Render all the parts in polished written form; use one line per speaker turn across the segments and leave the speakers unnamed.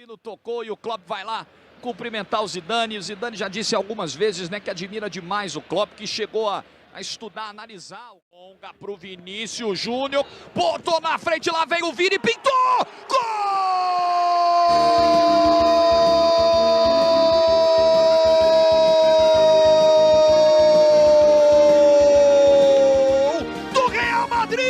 Marcelino tocou e o Klopp vai lá cumprimentar o Zidane. O Zidane já disse algumas vezes, né, que admira demais o Klopp, que chegou a estudar, analisar. Longa pro Vinícius Júnior, botou na frente, lá vem o Vini, pintou! Gol do Real Madrid!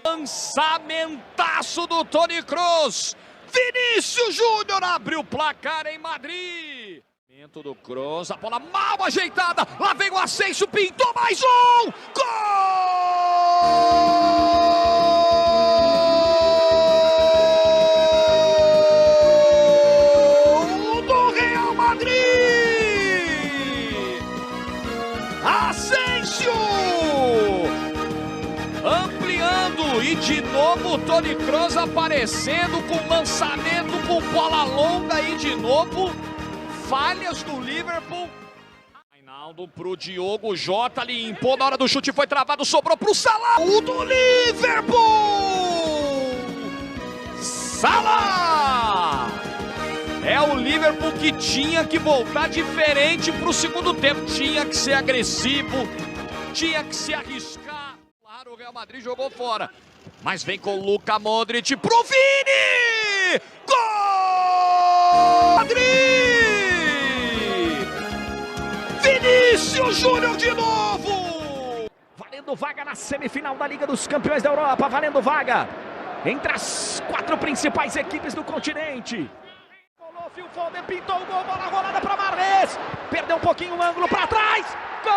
Lançamentaço do Toni Kroos. Vinícius Júnior abriu o placar em Madrid. Do Kroos, a bola mal ajeitada, lá vem o Asensio, pintou mais um! Gol do Real Madrid! Asensio! Ampliando e de novo o Toni Kroos aparecendo com lançamento, com bola longa e de novo falhas do Liverpool. Reinaldo pro Diogo Jota, limpou na hora do chute, foi travado, sobrou pro Salah. O do Liverpool! Salah! É o Liverpool que tinha que voltar diferente pro segundo tempo. Tinha que ser agressivo, tinha que se arriscar. Claro, o Real Madrid jogou fora. Mas vem com o Luka Modric pro Vini! Gol! Madrid! Vinícius Júnior de novo! Valendo vaga na semifinal da Liga dos Campeões da Europa, valendo vaga entre as 4 principais equipes do continente. Colou, Phil Foden, pintou o gol, bola rolada para Mahrez, perdeu um pouquinho o ângulo para trás, gol!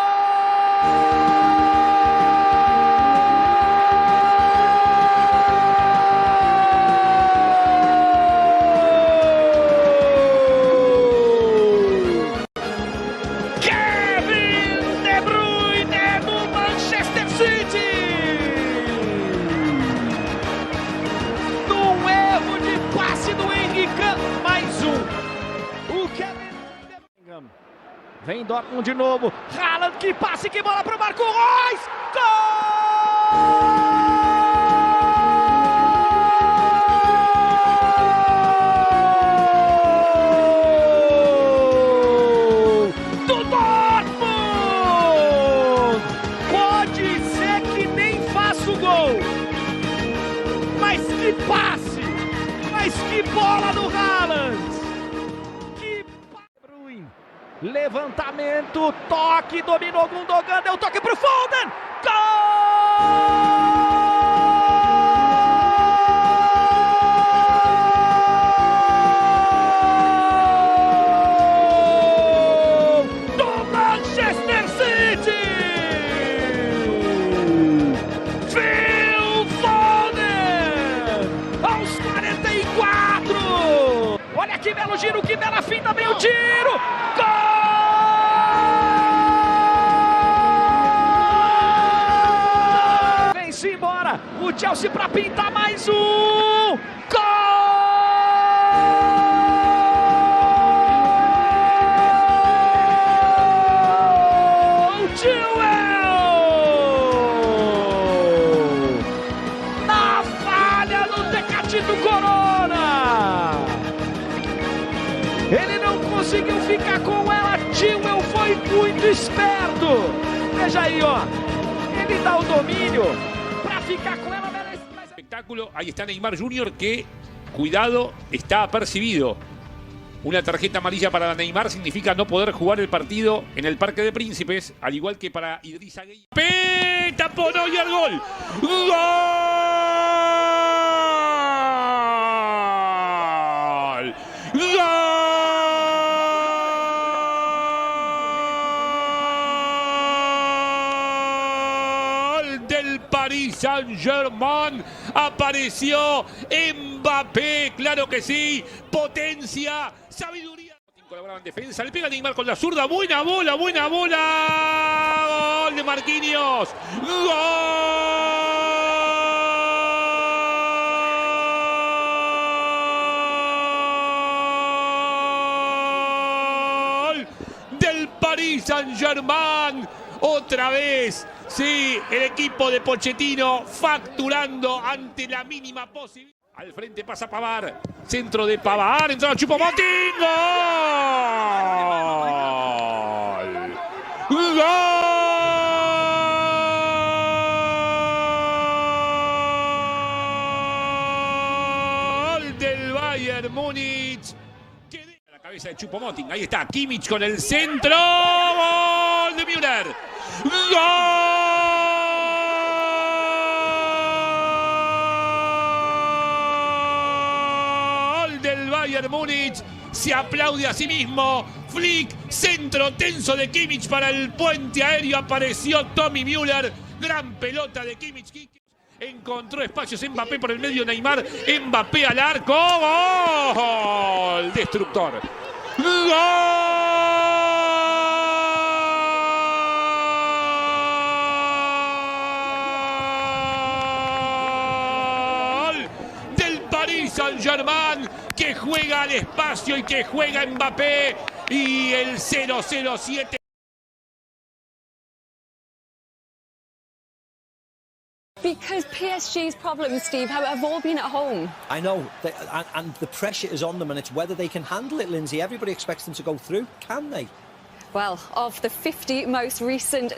Vem Dortmund de novo, Haaland, que passe, que bola para o Marco Reus, gol! Do Dortmund! Pode ser que nem faça o gol, mas que passe, mas que bola do Haaland! Levantamento, toque, dominou Gundogan, deu toque pro Foden, gol! Do Manchester City! Phil Foden! Aos 44! Olha que belo giro, que bela finta, bem o tiro! Gol! Vem-se embora, o Chelsea para pintar mais um! Gol! Na falha do Tecatito Corona! Ele não conseguiu ficar com ela, Chilwell foi muito esperto. Veja aí, ó. Ele dá o domínio para ficar com ela.
Espectáculo, ahí está Neymar Jr. que, cuidado, está apercibido. Una tarjeta amarilla para Neymar significa no poder jugar el partido en el Parque de Príncipes, al igual que para Idrissa Gueye. ¡Taponó y al gol! ¡Gol! ¡Gol! Del Paris Saint-Germain, apareció Mbappé, claro que sí, potencia, sabiduría. Colaboraba en defensa, le pega a Neymar con la zurda, buena bola, gol de Marquinhos, gol del Paris Saint-Germain. Otra vez, sí, el equipo de Pochettino facturando ante la mínima posibilidad. Al frente pasa Pavard. Centro de Pavard. Entró Choupo-Moting. ¡Gol! ¡Gol del Bayern Múnich! La cabeza de Choupo-Moting. Ahí está. Kimmich con el centro. ¡Gol de Müller! ¡Gol! Del Bayern Múnich, se aplaude a sí mismo. Flick, centro tenso de Kimmich para el puente aéreo, apareció Tommy Müller, gran pelota de Kimmich, encontró espacios Mbappé por el medio, Neymar, Mbappé al arco, gol, destructor, gol del Paris Saint-Germain, que juega al espacio y que juega Mbappé, y el 007.
Because PSG's problems, Steve, have all been at home.
I know, and the pressure is on them, and it's whether they can handle it, Lindsay. Everybody expects them to go through. Can they?
Well, of the 50 most recent...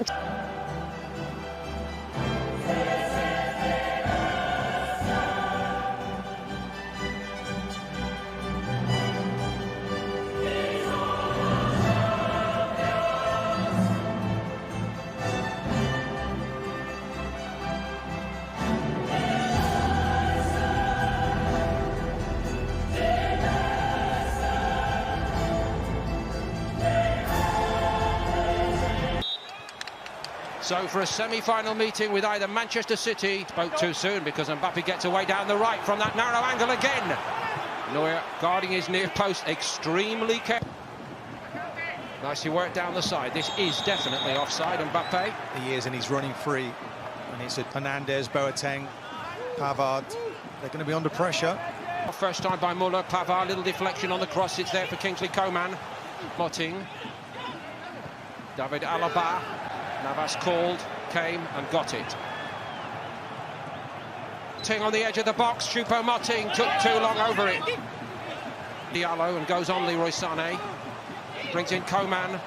So for a semi-final meeting with either Manchester City, spoke too soon because Mbappe gets away down the right from that narrow angle again. Neuer guarding his near post extremely careful. Nicely worked down the side. This is definitely offside, Mbappe.
He is, and he's running free. And it's Hernandez, Boateng, Pavard. They're going to be under pressure.
First time by Muller, Pavard, little deflection on the cross. It's there for Kingsley Coman. Moting. David Alaba. Navas called, came and got it. Ting on the edge of the box, Choupo-Moting took too long over it. Diallo and goes on Leroy Sané. Brings in Coman.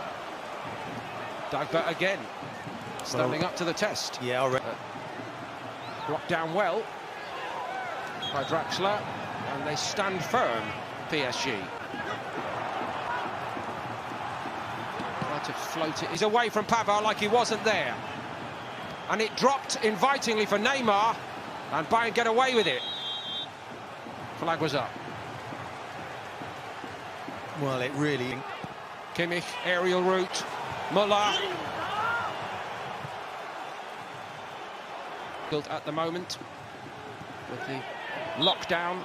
Dagba again, standing up to the test.
Yeah, already.
Blocked down well by Draxler, and they stand firm, PSG. To float it. He's away from Pavard like he wasn't there. And it dropped invitingly for Neymar, and Bayern get away with it. Flag was up.
Well, it really...
Kimmich, aerial route. Muller. Built at the moment with the lockdown.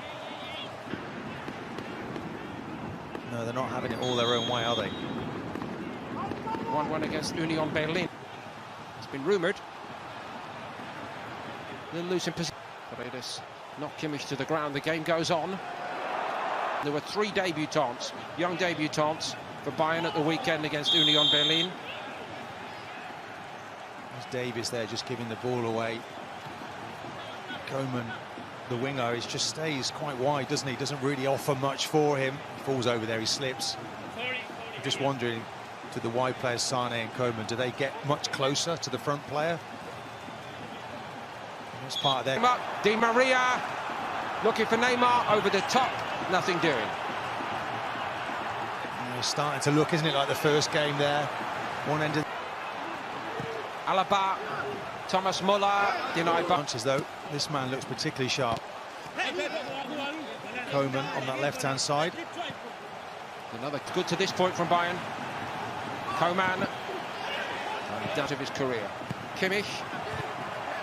No, they're not having it all their own way, are they?
1-1 against Union Berlin. It's been rumoured. They'll lose in position. Paredes knocked Kimmich to the ground. The game goes on. There were 3 debutants, young debutants, for Bayern at the weekend against Union Berlin.
There's Davies there just giving the ball away. Coman, the winger, just stays quite wide, doesn't he? Doesn't really offer much for him. He falls over there, he slips. I'm just wondering, to the wide players, Sané and Coman, do they get much closer to the front player? That's part of their...
Di Maria looking for Neymar over the top, nothing doing.
It's starting to look, isn't it, like the first game there. One end of...
Alaba, Thomas Muller, denied by...
Punches though, this man looks particularly sharp. Coman on that left-hand side.
Another good to this point from Bayern. Coman, out of his career. Kimmich,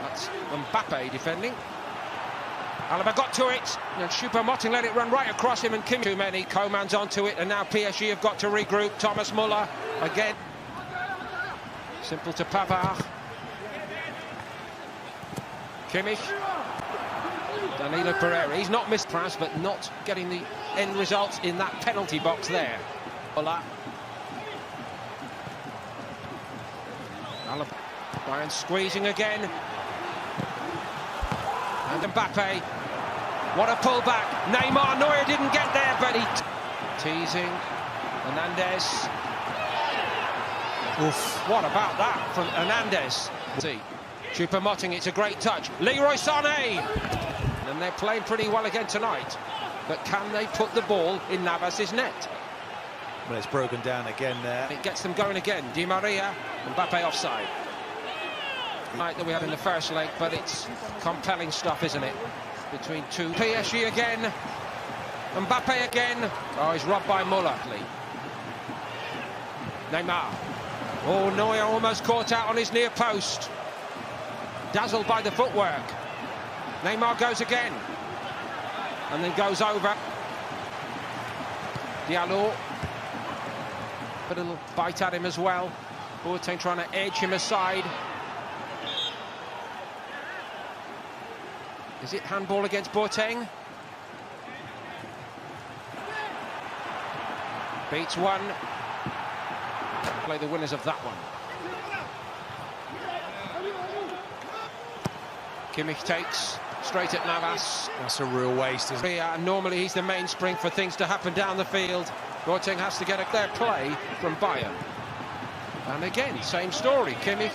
that's Mbappe defending. Alaba got to it, and Choupo-Moting let it run right across him, and Kimmich too many. Coman's onto it, and now PSG have got to regroup. Thomas Muller again. Simple to Pavard. Kimmich. Danilo Pereira. He's not missed pass, but not getting the end results in that penalty box there. Muller. Bayern squeezing again. And Mbappe. What a pullback. Neymar, Neuer didn't get there, but he... Teasing. Hernandez. Oof. What about that from Hernandez? See, Choupo-Moting, it's a great touch. Leroy Sané! And they're playing pretty well again tonight. But can they put the ball in Navas's net?
Well, it's broken down again there.
It gets them going again. Di Maria, Mbappe offside. Night that we had in the first leg, but it's compelling stuff, isn't it? Between two. PSG again. Mbappe again. Oh, he's robbed by Muller. Neymar. Oh, Neuer almost caught out on his near post. Dazzled by the footwork. Neymar goes again. And then goes over. Diallo. Put a little bite at him as well. Boateng trying to edge him aside. Is it handball against Boateng? Beats one. Play the winners of that one. Kimmich takes straight at Navas.
That's a real waste, isn't it?
And normally he's the mainspring for things to happen down the field. Boateng has to get a clear play from Bayern. And again, same story. Kimmich,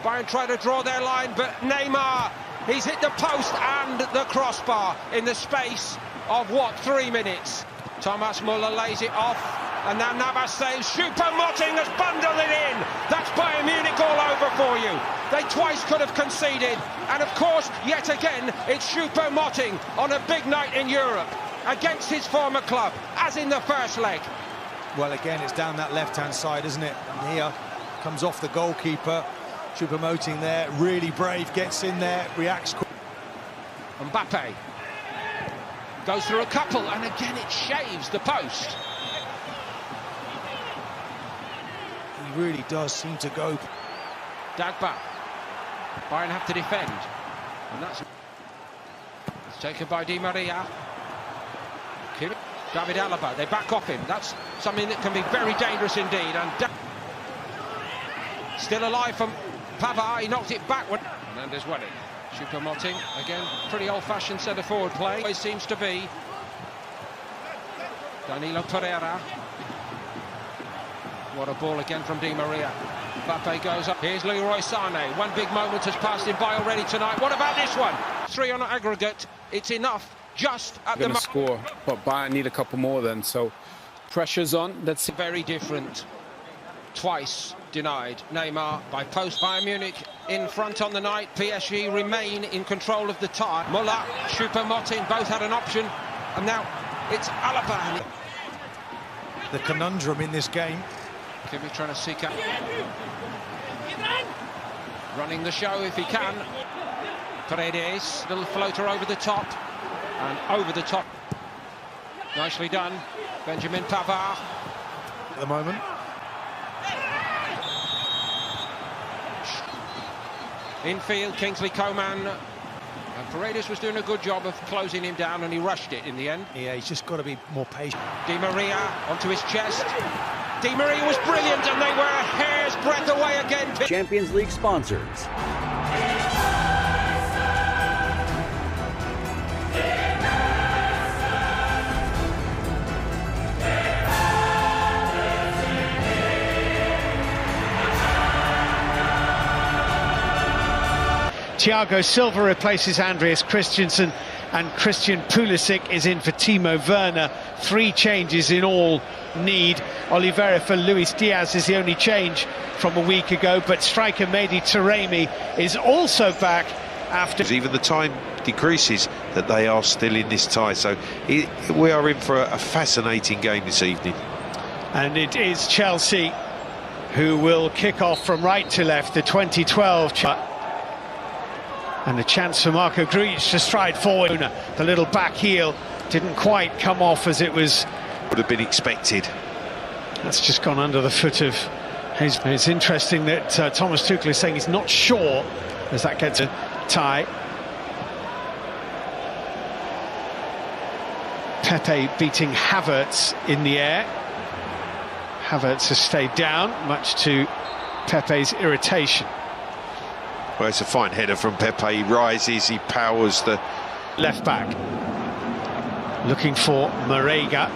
Bayern try to draw their line, but Neymar, he's hit the post and the crossbar in the space of, what, 3 minutes? Thomas Muller lays it off, and now Navas saves. Choupo-Moting has bundled it in. That's Bayern Munich all over for you. They twice could have conceded, and of course, yet again, it's Choupo-Moting on a big night in Europe against his former club, as in the first leg.
Well, again, it's down that left-hand side, isn't it? And here comes off the goalkeeper. Choupo-Moting there, really brave, gets in there, reacts quick.
Mbappe goes through a couple, and again it shaves the post.
He really does seem to go.
Dagba. Bayern have to defend. And that's taken by Di Maria. David Alaba, they back off him. That's something that can be very dangerous indeed. And still alive from Pavard, he knocked it backward. Hernandez won it. Choupo-Moting, again, pretty old-fashioned centre-forward play. Always seems to be. Danilo Pereira. What a ball again from Di Maria. Mbappe goes up. Here's Leroy Sané. One big moment has passed him by already tonight. What about this one? 3 on aggregate. It's enough just at the moment.
Score, but Bayern need a couple more then. So pressure's on. That's
very different. Twice denied. Neymar by post. Bayern Munich in front on the night. PSG remain in control of the tie. Muller, Choupo-Moting both had an option, and now it's Alaba.
The conundrum in this game.
Kimmich trying to seek out. Running the show if he can. Paredes, little floater over the top. And over the top. Nicely done. Benjamin Pavard.
At the moment.
Infield, Kingsley Coman. And Paredes was doing a good job of closing him down, and he rushed it in the end.
Yeah, he's just got to be more patient.
Di Maria onto his chest. Di Maria was brilliant, and they were a hair's breadth away again.
Champions League sponsors.
Thiago Silva replaces Andreas Christensen, and Christian Pulisic is in for Timo Werner. 3 changes in all need. Oliveira for Luis Diaz is the only change from a week ago, but striker Mehdi Taremi is also back after...
Even the time decreases that they are still in this tie, so we are in for a fascinating game this evening.
And it is Chelsea who will kick off from right to left, the 2012... And a chance for Marco Grujic to stride forward. The little back heel didn't quite come off as it was...
Would have been expected.
That's just gone under the foot of his... It's interesting that Thomas Tuchel is saying he's not sure as that gets a tie. Pepe beating Havertz in the air. Havertz has stayed down, much to Pepe's irritation.
Well, it's a fine header from Pepe. He rises, he powers the
left back. Looking for Marega.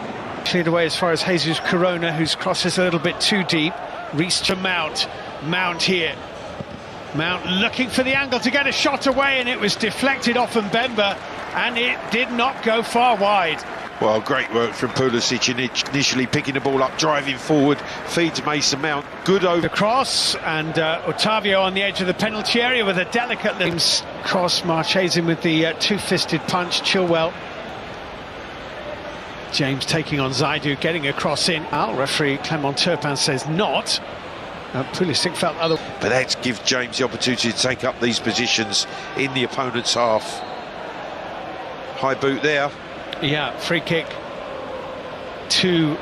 Cleared away as far as Jesus Corona, whose cross is a little bit too deep. Reached to Mount. Mount here. Mount looking for the angle to get a shot away, and it was deflected off Mbemba, and it did not go far wide.
Well, great work from Pulisic, initially picking the ball up, driving forward, feeds Mason Mount. Good over.
The cross, and Otavio on the edge of the penalty area with a delicate cross. Marchesing with the two-fisted punch. Chilwell. James taking on Zaidu, getting a cross in. Referee Clement Turpin says not. Pulisic felt other.
But that gives James the opportunity to take up these positions in the opponent's half. High boot there.
Yeah, free kick to...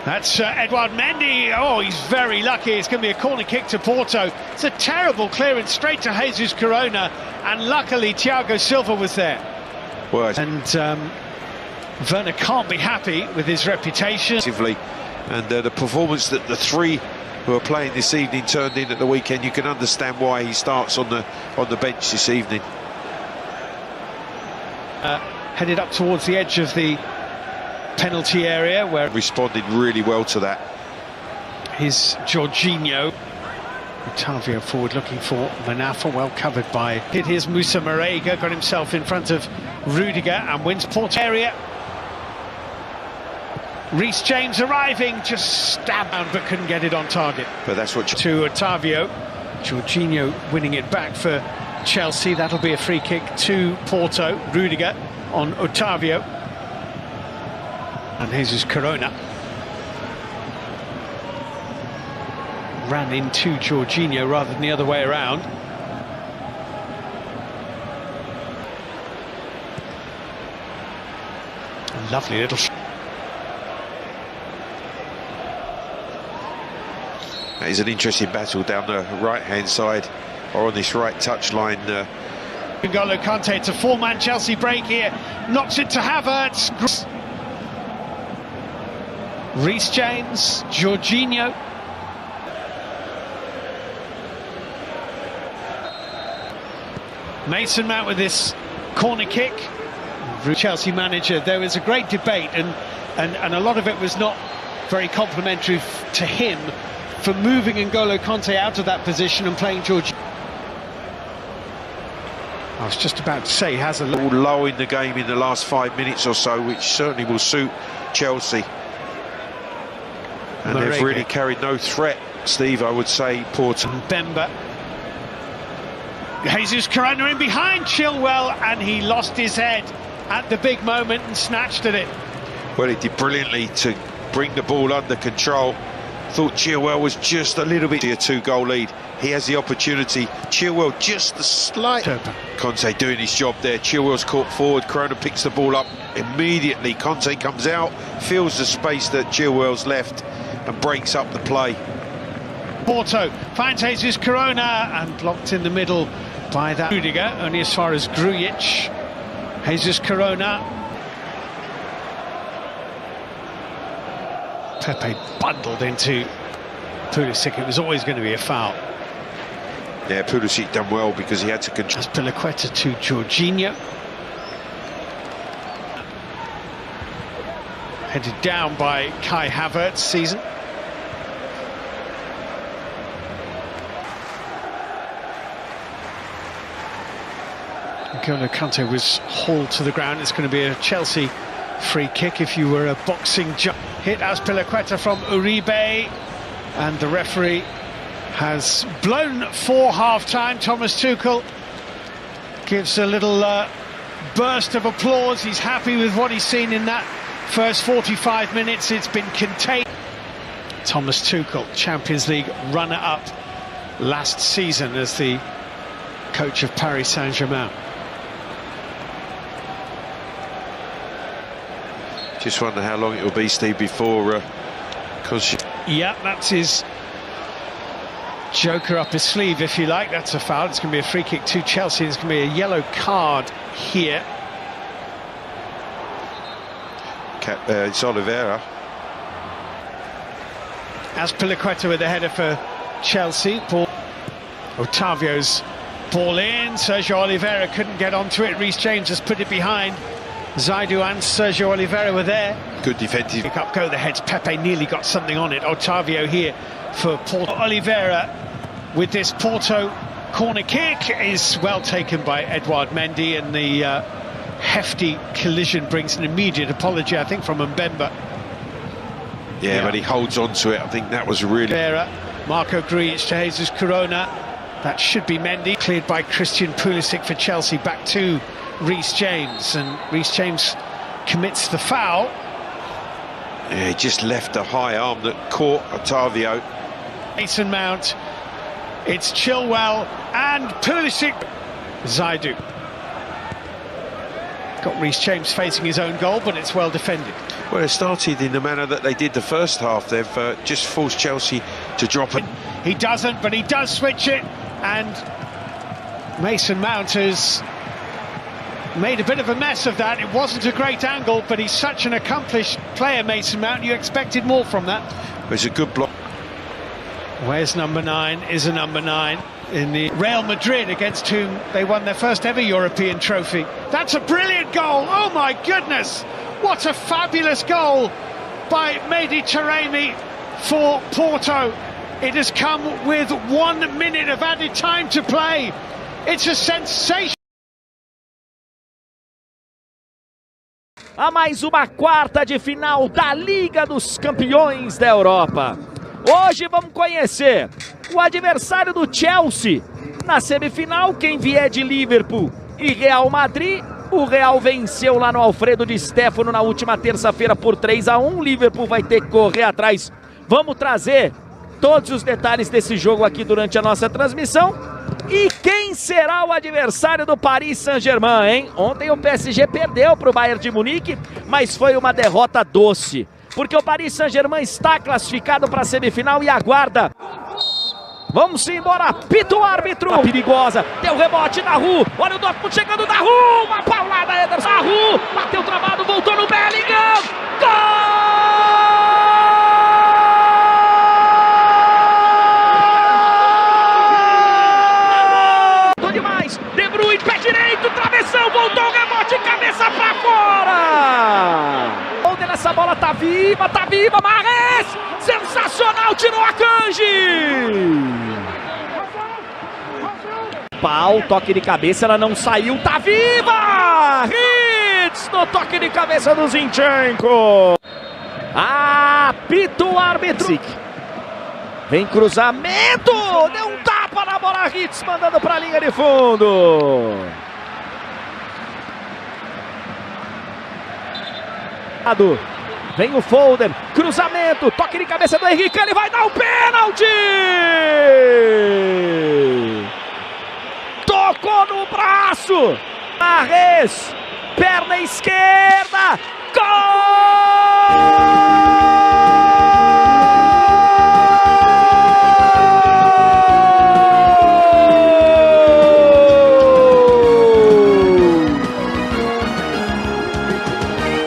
That's Edouard Mendy. Oh, he's very lucky. It's going to be a corner kick to Porto. It's a terrible clearance straight to Jesus Corona, and luckily Thiago Silva was there.
Well,
and Werner can't be happy with his reputation.
And the performance that the three who are playing this evening turned in at the weekend, you can understand why he starts on the bench this evening.
Headed up towards the edge of the penalty area, where
responded really well to that.
Here's Jorginho. Otavio forward looking for Manafa, well covered by... Here's Moussa Marega, got himself in front of Rudiger and wins Porto area. Reece James arriving, just stabbed down but couldn't get it on target.
But that's what...
To Otavio. Jorginho winning it back for Chelsea. That'll be a free kick to Porto. Rudiger on Otavio. And Jesus Corona. Ran into Jorginho rather than the other way around. A lovely little...
That is an interesting battle down the right-hand side, or on this right touchline.
N'Golo Kante, it's a four-man Chelsea break here. Knocks it to Havertz. Reece James, Jorginho. Mason Mount with this corner kick. Chelsea manager, there was a great debate, and a lot of it was not very complimentary to him for moving N'Golo Kante out of that position and playing Jorginho. I was just about to say he has a
little low in the game in the last 5 minutes or so, which certainly will suit Chelsea. And they've really carried no threat, Steve, I would say, Porto.
Mbemba. Jesus Corona in behind Chilwell, and he lost his head at the big moment and snatched at it.
Well, he did brilliantly to bring the ball under control. Thought Chilwell was just a little bit... A 2-goal lead. He has the opportunity. Chilwell just the slight... Conte doing his job there. Chilwell's caught forward. Corona picks the ball up immediately. Conte comes out, fills the space that Chilwell's left and breaks up the play.
Porto finds Jesus Corona and blocked in the middle by that Rudiger, only as far as Grujic. Jesus Corona. Pepe bundled into Pulisic. It was always going to be a foul.
Yeah, Pulisic done well because he had to control.
Azpilicueta to Jorginho. Headed down by Kai Havertz season. N'Golo Kante was hauled to the ground. It's going to be a Chelsea free kick if you were a boxing judge. Hit Azpilicueta from Uribe, and the referee has blown for half-time. Thomas Tuchel gives a little burst of applause. He's happy with what he's seen in that first 45 minutes. It's been contained. Thomas Tuchel, Champions League runner-up last season as the coach of Paris Saint-Germain.
Just wonder how long it will be, Steve, before...
Yeah, that's his joker up his sleeve, if you like. That's a foul. It's going to be a free kick to Chelsea. There's going to be a yellow card here.
It's Oliveira.
Azpilicueta with the header for Chelsea. Otavio's Ball in, Sergio Oliveira couldn't get onto it. Reece James has put it behind. Zaidu and Sergio Oliveira were there.
Good defensive.
Pick up, go the heads. Pepe nearly got something on it. Otavio here for Porto. Oliveira with this Porto corner kick is well taken by Edouard Mendy, and the hefty collision brings an immediate apology, I think, from Mbemba.
Yeah, but he holds on to it. I think that was really...
Marco Grujic to Jesus Corona. That should be Mendy. Cleared by Christian Pulisic for Chelsea. Back to Reece James, and Reece James commits the foul.
Yeah, he just left a high arm that caught Otavio.
Mason Mount, it's Chilwell and Pulisic. Zaidu. Got Reece James facing his own goal, but it's well defended.
Well, it started in the manner that they did the first half. They've just forced Chelsea to drop it.
He doesn't, but he does switch it, and Mason Mount has made a bit of a mess of that. It wasn't a great angle, but he's such an accomplished player, Mason Mount. You expected more from that.
It's a good block.
Where's number 9? Is a number 9 in the Real Madrid, against whom they won their first ever European trophy. That's a brilliant goal. Oh my goodness, what a fabulous goal by Mehdi Taremi for Porto. It has come with 1 minute of added time to play. It's a sensation.
A mais uma quarta de final da Liga dos Campeões da Europa. Hoje vamos conhecer o adversário do Chelsea. Na semifinal, quem vier de Liverpool e Real Madrid. O Real venceu lá no Alfredo Di Stéfano na última terça-feira por 3-1. Liverpool vai ter que correr atrás. Vamos trazer todos os detalhes desse jogo aqui durante a nossa transmissão. E quem será o adversário do Paris Saint-Germain, hein? Ontem o PSG perdeu para o Bayern de Munique, mas foi uma derrota doce, porque o Paris Saint-Germain está classificado para a semifinal e aguarda. Vamos embora, apita o árbitro. Perigosa, deu rebote na rua. Olha o Dortmund chegando na rua. Uma paulada, Ederson. Na rua, bateu travado, voltou no Bellingham. Gol! Demais, De Bruyne, pé direito, travessão, voltou o rebote, cabeça pra fora. Onde essa bola tá viva, Mahrez. Sensacional, tirou a Kanji. Pau, toque de cabeça, ela não saiu, tá viva! Hits no toque de cabeça do Zinchenko. Apita o árbitro. Vem cruzamento, deu um tapa na bola, Hits mandando pra linha de fundo. Vem o Foden, cruzamento, toque de cabeça do Henrique, ele vai dar o pênalti! Tocou no braço, Mahrez, perna esquerda, gol!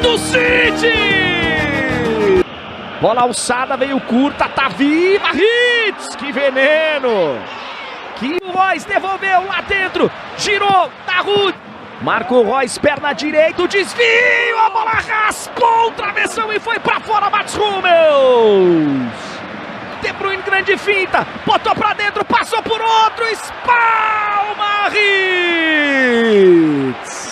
Do City! Bola alçada, veio curta, tá viva, Hits, que veneno! Que o Royce devolveu lá dentro, girou, tá rude. Marco Reus, perna direita, o desvio, a bola raspou o travessão e foi pra fora, Mats Hummels. De Bruyne, grande finta, botou pra dentro, passou por outro, espalma, Hits.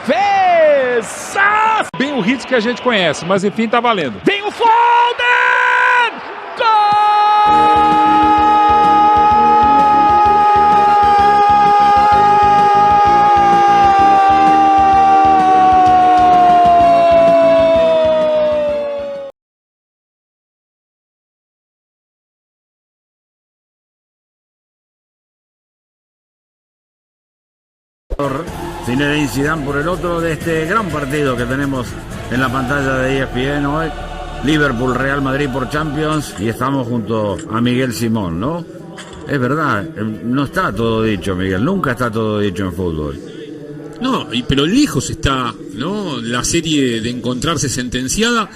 Defesa!
Bem o Hits que a gente conhece, mas enfim, tá valendo.
Vem o Foden! Gol!
Zinedine Zidane por el otro de este gran partido que tenemos en la pantalla de ESPN hoy. Liverpool, Real Madrid por Champions, y estamos junto a Miguel Simón, ¿no? Es verdad, no está todo dicho, Miguel, nunca está todo dicho en fútbol.
No, pero lejos está, ¿no? La serie de encontrarse sentenciada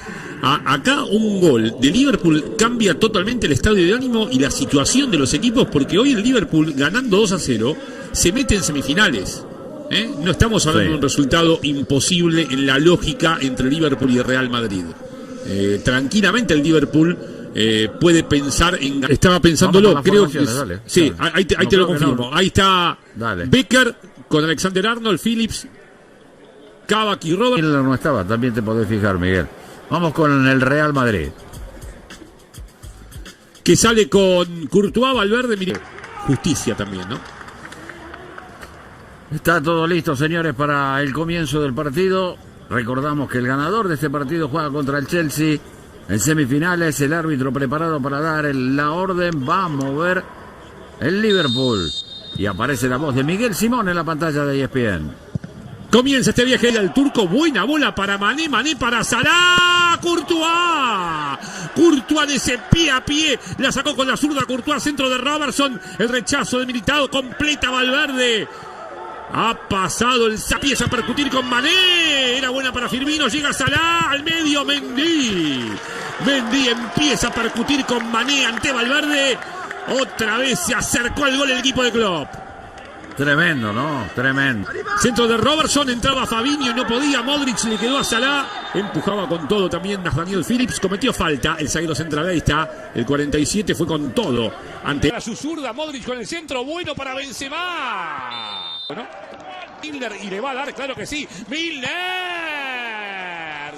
Acá un gol de Liverpool cambia totalmente el estado de ánimo y la situación de los equipos, porque hoy el Liverpool, ganando 2-0, se mete en semifinales. No estamos hablando de un resultado imposible en la lógica entre Liverpool y Real Madrid. Tranquilamente el Liverpool puede pensar en... Estaba pensándolo, creo que...
Dale,
sí,
dale.
ahí te lo confirmo. No. Ahí está Becker con Alexander Arnold, Phillips, Kavak y Robert.
No estaba, también te podés fijar, Miguel. Vamos con el Real Madrid,
que sale con Courtois, Valverde, mire, justicia también, ¿no?
Está todo listo, señores, para el comienzo del partido. Recordamos que el ganador de este partido juega contra el Chelsea en semifinales. El árbitro preparado para dar la orden va a mover el Liverpool. Y aparece la voz de Miguel Simón en la pantalla de ESPN.
Comienza este viaje del turco. Buena bola para Mané. Mané para Salah. Courtois. Courtois de ese pie a pie. La sacó con la zurda Courtois. Centro de Robertson. El rechazo de Militao. Completa Valverde. Ha pasado el empieza a percutir con Mané. Era buena para Firmino. Llega Salah al medio. Mendy empieza a percutir con Mané ante Valverde. Otra vez se acercó al gol el equipo de Klopp.
Tremendo, ¿no? Tremendo.
Centro de Robertson, entraba Fabinho y no podía. Modric le quedó a Salah. Empujaba con todo también Daniel Phillips. Cometió falta. El zaguero central, ahí está. El 47 fue con todo. Ante a su zurda, Modric con el centro. Bueno para Benzema. Bueno, Milner, y le va a dar, claro que sí. Milner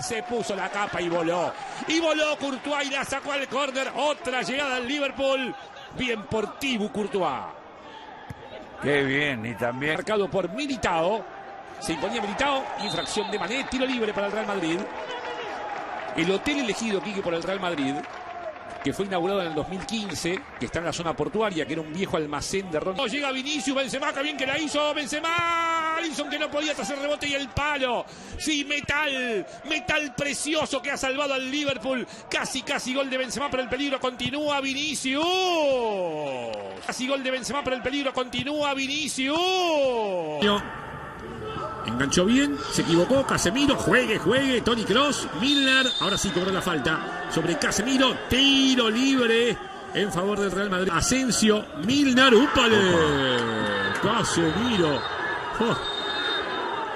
se puso la capa y voló. Y voló Courtois y la sacó al córner. Otra llegada al Liverpool. Bien por Thibaut Courtois.
Qué bien, y también
marcado por Militao. Se imponía Militao, infracción de Mané, tiro libre para el Real Madrid. El hotel elegido, Quique, por el Real Madrid, que fue inaugurado en el 2015, que está en la zona portuaria, que era un viejo almacén de ron. Llega Vinicius, Benzema, que bien que la hizo, Benzema, Alisson que no podía hacer rebote y el palo. Sí, metal precioso que ha salvado al Liverpool. Casi gol de Benzema, pero el peligro continúa. Vinicius. Casi gol de Benzema, pero el peligro continúa. Vinicius. Enganchó bien, se equivocó, Casemiro, juegue, Toni Kroos, Milner, ahora sí cobró la falta sobre Casemiro, tiro libre en favor del Real Madrid. Asensio, Milner, ¡úpale! Casemiro. Oh.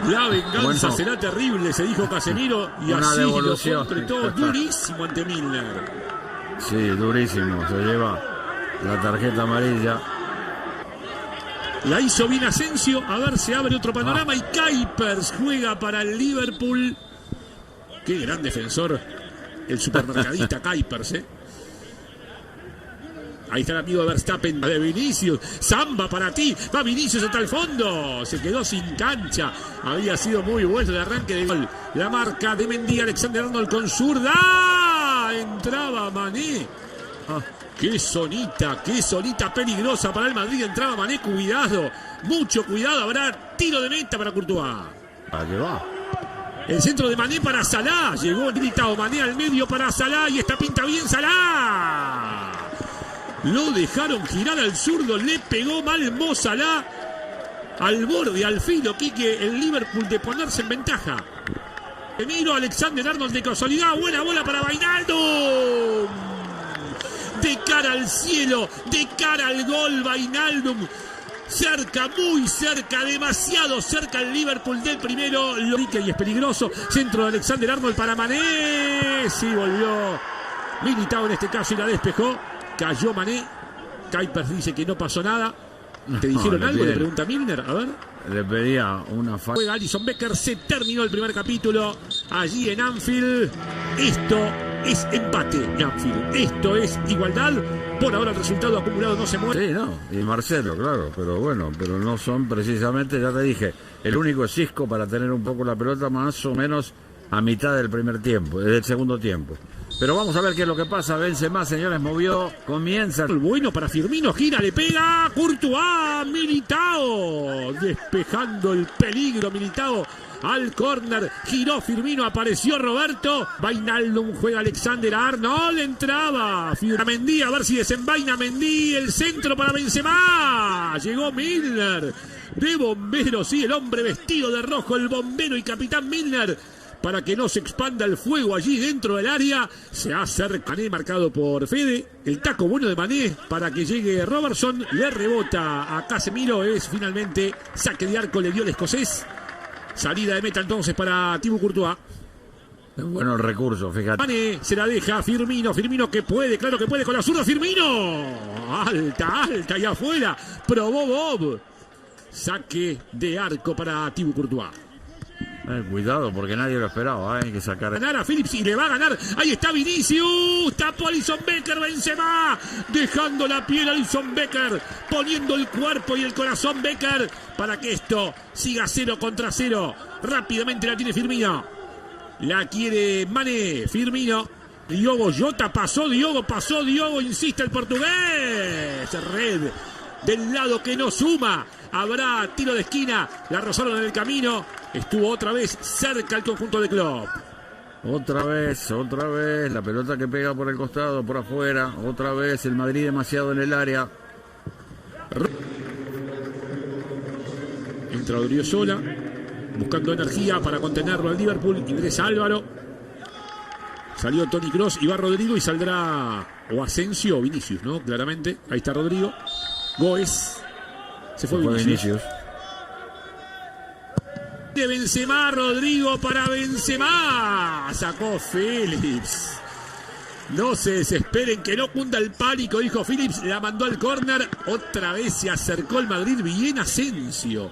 La venganza será terrible, se dijo Casemiro, y así lo concretó durísimo ante Milner.
Sí, durísimo, se lleva la tarjeta amarilla.
La hizo bien Asensio, a ver, se abre otro panorama y Kuipers juega para el Liverpool. Qué gran defensor, el supermercadista Kuipers, Ahí está el amigo de Verstappen, de Vinicius. Samba para ti, va Vinicius hasta el fondo. Se quedó sin cancha, había sido muy bueno el arranque de gol. La marca de Mendy, Alexander Arnold con zurda. Entraba Mané. Qué sonita peligrosa para el Madrid. Entraba Mané, cuidado, mucho cuidado. Habrá tiro de meta para Courtois.
Aquí va.
El centro de Mané para Salah. Llegó gritado Mané al medio para Salah. Y esta pinta bien Salah. Lo dejaron girar al zurdo. Le pegó mal Mo Salah. Al borde, al filo, Quique, el Liverpool de ponerse en ventaja. Miro Alexander Arnold de casualidad. Buena bola para Wijnaldum. De cara al cielo, de cara al gol, Wijnaldum. Cerca, muy cerca, demasiado cerca el Liverpool del primero. Y es peligroso. Centro de Alexander Arnold para Mané. Sí, volvió Militao en este caso y la despejó. Cayó Mané. Kuipers dice que no pasó nada. ¿Te dijeron algo? Le pregunta Milner. A ver.
Le pedía una falta.
Juega Alisson Becker. Se terminó el primer capítulo allí en Anfield. Esto es empate en Anfield. Esto es igualdad. Por ahora el resultado acumulado no se mueve.
Sí, no. Y Marcelo, claro. Pero bueno, pero no son precisamente, ya te dije, el único Cisco para tener un poco la pelota más o menos a mitad del primer tiempo, del segundo tiempo. Pero vamos a ver qué es lo que pasa. Benzema, señores, movió, comienza.
Bueno para Firmino, gira, le pega. Courtois, Militao. Despejando el peligro, Militao. Al córner, giró Firmino, apareció Roberto. Wijnaldum, juega Alexander Arnold, entraba. Mendy, a ver si desenvaina Mendy. El centro para Benzema. Llegó Milner. De bombero, sí, el hombre vestido de rojo, el bombero y capitán Milner.
para que no se expanda el fuego allí dentro del área. Se acerca Mané, marcado por Fede. El taco bueno de Mané para que llegue Robertson. Le rebota a Casemiro. Es finalmente saque de arco, le dio el escocés. Salida de meta entonces para Thibaut Courtois.
Bueno el recurso, fíjate.
Mané se la deja Firmino. Firmino que puede, claro que puede con la zurda. Firmino. Alta, alta y afuera. Probó Bob. Saque de arco para Thibaut Courtois.
Cuidado, porque nadie lo esperaba, hay que sacar.
Ganar a Phillips y le va a ganar. Ahí está Vinicius. Tapó a Alisson Becker. Benzema. Dejando la piel a Alisson Becker. Poniendo el cuerpo y el corazón Becker. Para que esto siga 0 contra 0. Rápidamente la tiene Firmino. La quiere Mané. Firmino. Diogo Jota. Pasó Diogo. Insiste el portugués. Red. Del lado que no suma. Habrá tiro de esquina. La rozaron en el camino. Estuvo otra vez cerca el conjunto de Klopp.
Otra vez. La pelota que pega por el costado, por afuera. Otra vez el Madrid demasiado en el área.
Entra Odriozola. Buscando energía para contenerlo al Liverpool. Ingresa Álvaro. Salió Toni Kroos y va Rodrigo y saldrá o Asensio o Vinicius, ¿no? Claramente. Ahí está Rodrigo. Gols. Se fue Vinicius. De Benzema, Rodrigo para Benzema. Sacó Phillips. No se desesperen, que no cunda el pánico, dijo Phillips. La mandó al córner. Otra vez se acercó el Madrid. Bien Asensio.